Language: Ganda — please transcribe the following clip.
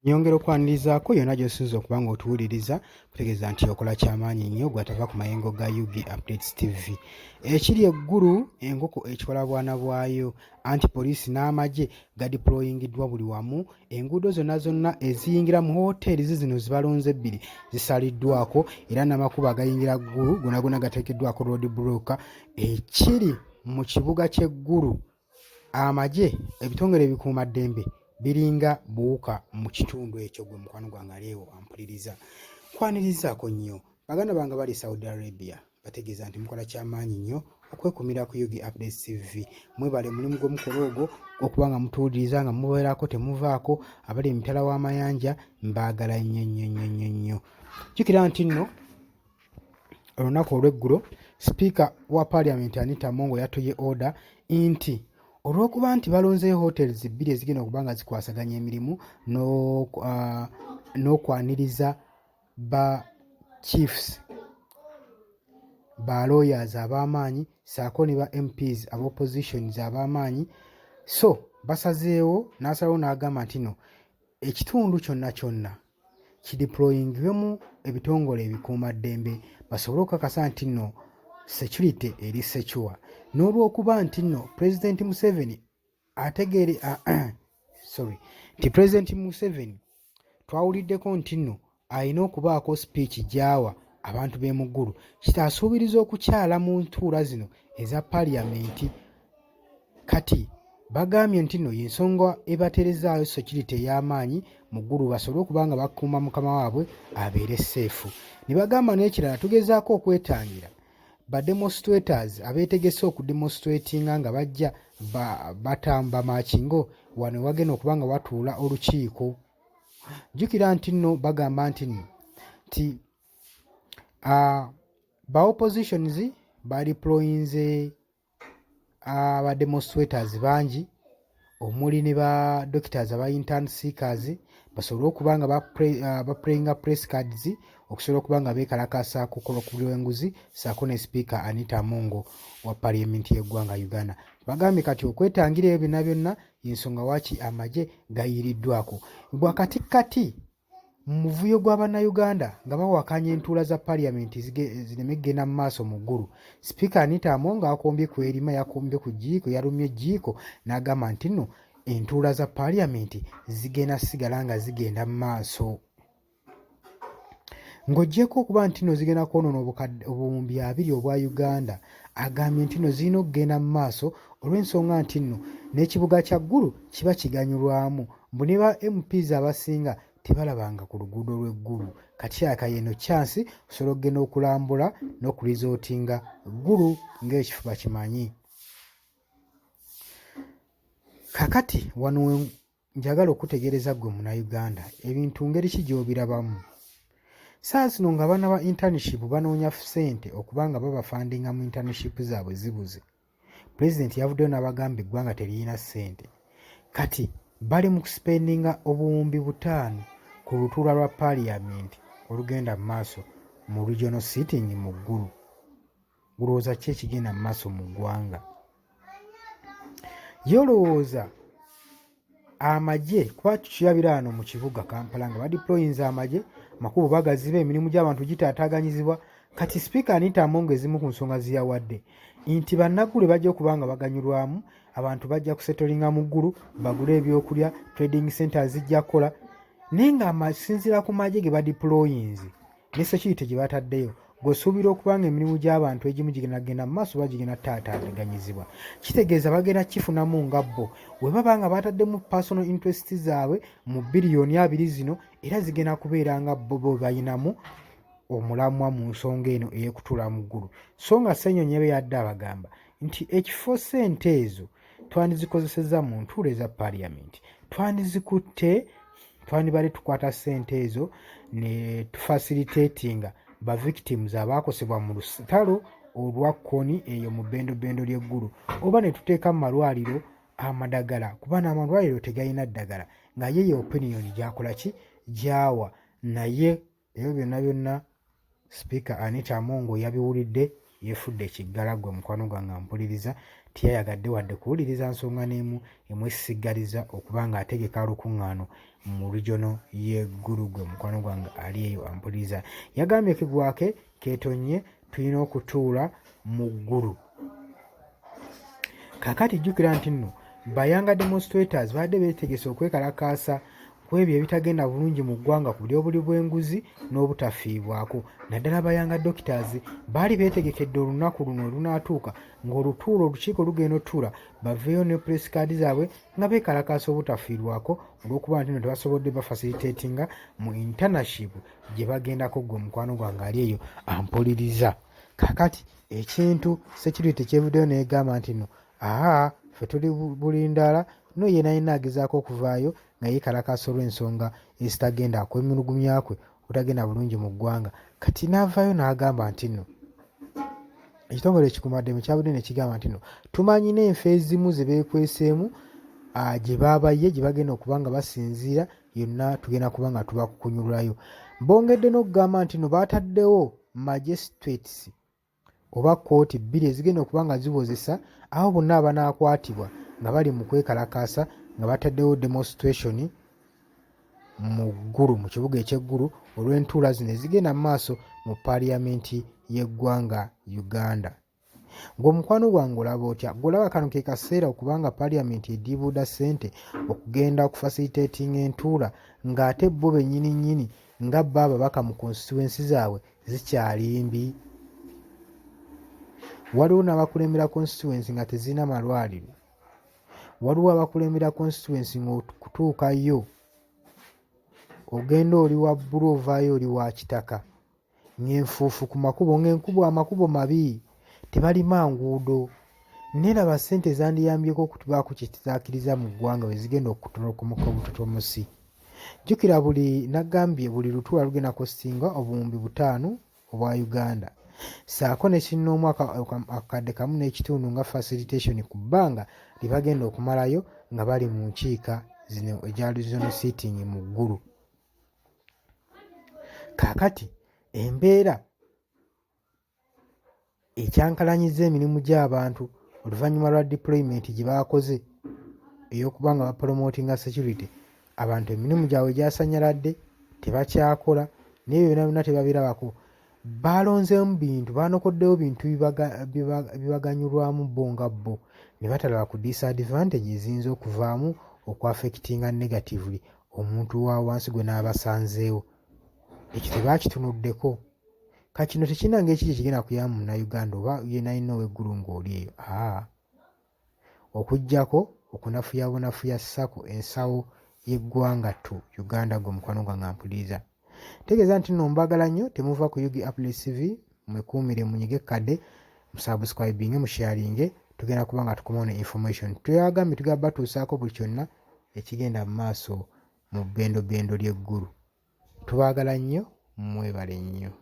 Nyongera okwanirizaako yonna gy'osinza okuba ng'otuwuliriza kutegeeza nti okola kyamaanyi nnyo gw'atava ku mayengo ga UG Updates TV. Ekiri eggulu enkoko ekikola bwana bwayo anti poliisi n'amagye gadiployingiddwa buli wamu. Enguudo zonna eziyingira mu hooteeri zino zibalonze ebbiri zisaliddwako era n'amakubo agayingira ggulu gonna gateekeddwako road block. Ekiri mu kibuga ky'eggulu amagye ebitongole ebikuumaddembe biringa buwuka mu kitundu ekyo gwe mukwano gwange aliwo ampuliriza. Nkwanirizaako nnyo baganda bange bali Saudi Arabia bategeeza nti mukola kyamaanyi nnyo okwekumira ku UG Updates TV. Mwebale mulimu gwe mukola ogwo okuba nga mutuwuliriza nga mubeerako temuvaako abali emitala w'amayanja mbaagala nnyo. Jjukira nti nno olunaku olw'eggulo sipiika wa Parliament Anita Among yatoye order nti olw'okuba nti balonzeeyo hotels bbiri ezigenda okuba nga zikwasaganya emirimu n'okwaniriza ba chiefs ba lawyers ab'amaanyi ssaako ne ba MPs aba oppositions ab'amaanyi, so basazeewo n'asalawo n'agamba nti no ekitundu kyonna kideployingwemu ebitongole ebikuumaddembe basobole okukakasa nti nno security eri secure. N'olw'okuba nti nno President Museveni ategeere nti President Museveni twawuliddeko nti nno alina okubaako speech gy'awa abantu b'e Muggulu kitasuubiriza okukyala mu ntuula zino eza Parliament. Kati bagambye nti nno y'ensonga ebaterezaayo security ey'amaanyi mu ggulu basobole okuba nga bakuuma mukama waabwe abeere seefu. Ne bagamba n'ekirala tugezaako okwetangira bademonstrators abeetegese okudemonstratinga nga bajja batamba makingo wano wagenda okuba nga watuula olukiiko. Jjukira nti nno bagamba nti nno ba oppositions badeployinze abademonstrators bangi omuli ne ba doctors aba intern seekers basobole okuba nga baplayinga press cards okusobola okuba nga beekalakasa ku lw'enguzi ssaako ne sipiika Anita Among wa Parliament y'eggwanga Uganda. Bagambye kati okwetangira ebyo byonna y'ensonga waaki amagye gayiriddwako. Bwakatikkati mu muvuyo gw'Abannayuganda nga bawakanya entuula za Parliament zireme kgenda mu maaso mu ggulu, sipiika Anita Among akombye ku erima, yakombye ku jjiiko, yalumye ejjiiko n'agamba nti nno entuula za Parliament zigenda sigala nga zigenda mu maaso. Ng'oggyeko okuba nti nno zigenda kwonoona obuwumbi 20 obwa Uganda, agambye nti nno zirina okugenda mu maaso olw'ensonga nti nno n'ekibuga kya ggulu kiba kiganyulwamu mbu ne ba MPs abasinga tebalabanga ku luguudo lw'eggulu. Kati akayeno chansi osobola okugenda okulambula n'okurizootinga ggulu ng'ekifuba kimanyi. Kakati wano njagala okutegeereza ggwe Munnayuganda ebintu ngeri ki gy'obirabamu. Saa zino nga abaana ba internship banoonya ssente okuba nga babafandinga mu internship zaabwe zibuze. Pulezidenti yavuddeyo n'abagamba eggwanga teririna ssente. Kati bali mu kusipendinga obuwumbi 5 ku lutuula lwa Parliament olugenda mu maaso mu regional sitting mu ggulu. Gulowooza ki ekigenda mu maaso mu ggwanga? Yolowooza amagye kuba tukirabira wano mu kibuga Kampala nga badiployinze amagye, makubo bagaziba, emirimu gy'abantu gitaataaganyizibwa. Kati sipiika Anita Among ezimu ku nsonga ziyawadde nti bannaggulu bajja okuba nga baganyulwamu, abantu bajja kusetolinga mu ggulu bagule ebyokulya, trading centers zijja kukola, naye nga amasinziira ku magye ge badiployinze ne security gye bataddeyo gwesuubira okuba nga emirimu gy'abantu egimu gigenda mu maaso bagigenda taataaganyizibwa. Kitegeeza bagenda kifunamu nga bo bwe baba nga bataddemu personal interest zaabwe mu biliyoni 20 zino, era zigenda kubeera nga bo bayinamu omulamwa mu nsonga eno ey'ekutuula mu ggulu. So nga Ssenyonyi yadde abagamba nti ekifo ssente ezo twandizikozesezza mu ntuula eza Parliament, twandizikutte, twandibadde tukwata ssente ezo ne tufacilitatinga ba victims abaakosebwa mu lutalo olwa kkoni eyo mu bbendobendo ly'eggulu, oba ne tuteeka mu malwaliro amadagala kuba n'amalwaliro tegalina ddagala, nga ye opinion gyakola ki gyawa. Naye ebyo byonna sipiika Anita Among yabiwulidde yeefudde ekiggala gwe mukwano gwange ampuliriza. teyayagadde wadde kuwuliriza nsonga n'emu emwesigaliza okuba ng'ategeka lukuŋŋaano mu regiono y'eggulu. Gwe mukwano gwange ali eyo ampuliriza. Yagambye kigwake keetonye tulina okutuula mu ggulu. Kaakati jjukira nti nno bayanga demonstrators badde beetegese okwekalakaasa ku ebyo ebitagenda bulungi mu ggwanga ku buli obuli bw'enguzi n'obutafiibwako. Naddala bayanga doctors baali beetegekedde olunaku luno olunaatuuka ng'olutuulo olukiiko lugenda otuula baveeyo ne press card zaabwe nga beekalakaasa obutafiirwako olw'okuba nti nno tebasobodde bafacilitatinga mu internship gye bagendako. Gwe mukwano gwange ali eyo ampuliriza. Kaakati ekintu security kyevuddeyo neegamba nti nno ffe tuli bulindaala no yena yina agezaako okuvaayo nga yeekalakaasa olw'ensonga ezitagenda kwemulugunya kwe obutagenda bulungi mu ggwanga. Kati n'avaayo n'agamba nti nno ekitongole ekikuumaddembe kyabudde ne kigamba nti nno tumanyi n'enfa ezimu ze beekweseemu gye baabaye gye bagenda okuba nga basinziira yonna tugenda kuba nga tubakukunyululayo. Bongedde n'okugamba nti nno baataddewo magistrates oba kkooti bbiri ezigenda okuba nga zibozesa abo bonna abanaakwatibwa nga bali mu kwekalakaasa nga bataddewo demonstration mu ggulu mu kibuga eky'eggulu olw'entuula zino ezigenda mu maaso mu paaliyamenti y'eggwanga Uganda. Ng'omukwano gwange olaba otya? Gw'olaba kano ke kaseera okubanga paaliyamenti ediibuuda ssente okugenda okufacilitatinga entuula ng'ate bo bennyini nnyini nga bo ababaka mu constituency zaabwe zikyali mbi. Waliwo n'abakulembera constituency nga tezirina malwaliro. Waliwo abakulembera constituency ng'okutuukayo ogenda oli wa bbulu ovaayo oli wa kitaka ng'enfuufu ku makubo amakubo mabi tebalima nguudo. Neeraba ssente zandiyambyeko okutubaako kye kizaakiriza mu ggwanga we zigenda okutolokomoka obutotomosi. Jjukira nagambye buli lutuula lugenda kostinga obuwumbi 5 obwa Uganda. Saako ne kinoomu akadde kamu n'ekitundu nga facilitation ku bbanga lye bagenda okumalayo nga bali mu nkiika zino egya regional sitting mu ggulu. Kaakati embeera ekyankalanyiza emirimu gy'abantu oluvannyuma lwa deployment gye baakoze ey'okuba nga bapromotinga security, abantu emirimu gyabwe gyasanyaladde tebakyakola n'ebyo byonna tebabirabako. Balonzeemu bintu banokoddewo bintu bibaganyulwamu bo nga bo ne batalaba ku disadvantage eziyinza okuvaamu okwaffectinga negatively omuntu wa wansi gwe n'abasanzeewo. Ekyo tebaakitunuddeko. Kakino tekinanga ekiki kigenda kuyamba Munnayuganda oba yena yina ow'eggulu ng'oli eyo. Okuggyako okunafuyabunafuya ssako ensawo y'eggwanga tu Uganda gwe mukwano gwange ampuliriza. Tegeeza nti nno mbagala nnyo, temuva ku UG Updates TV, mwekuumire munyige kadde, musubscribinge, musharinge, tugenda kuba nga tukomawo ne information. Tuyagambye tugenda batuusaako buli kyonna ekigenda mu maaso mu bbendobendo ly'eggulu. Tubaagala nnyo, mwebale nnyo.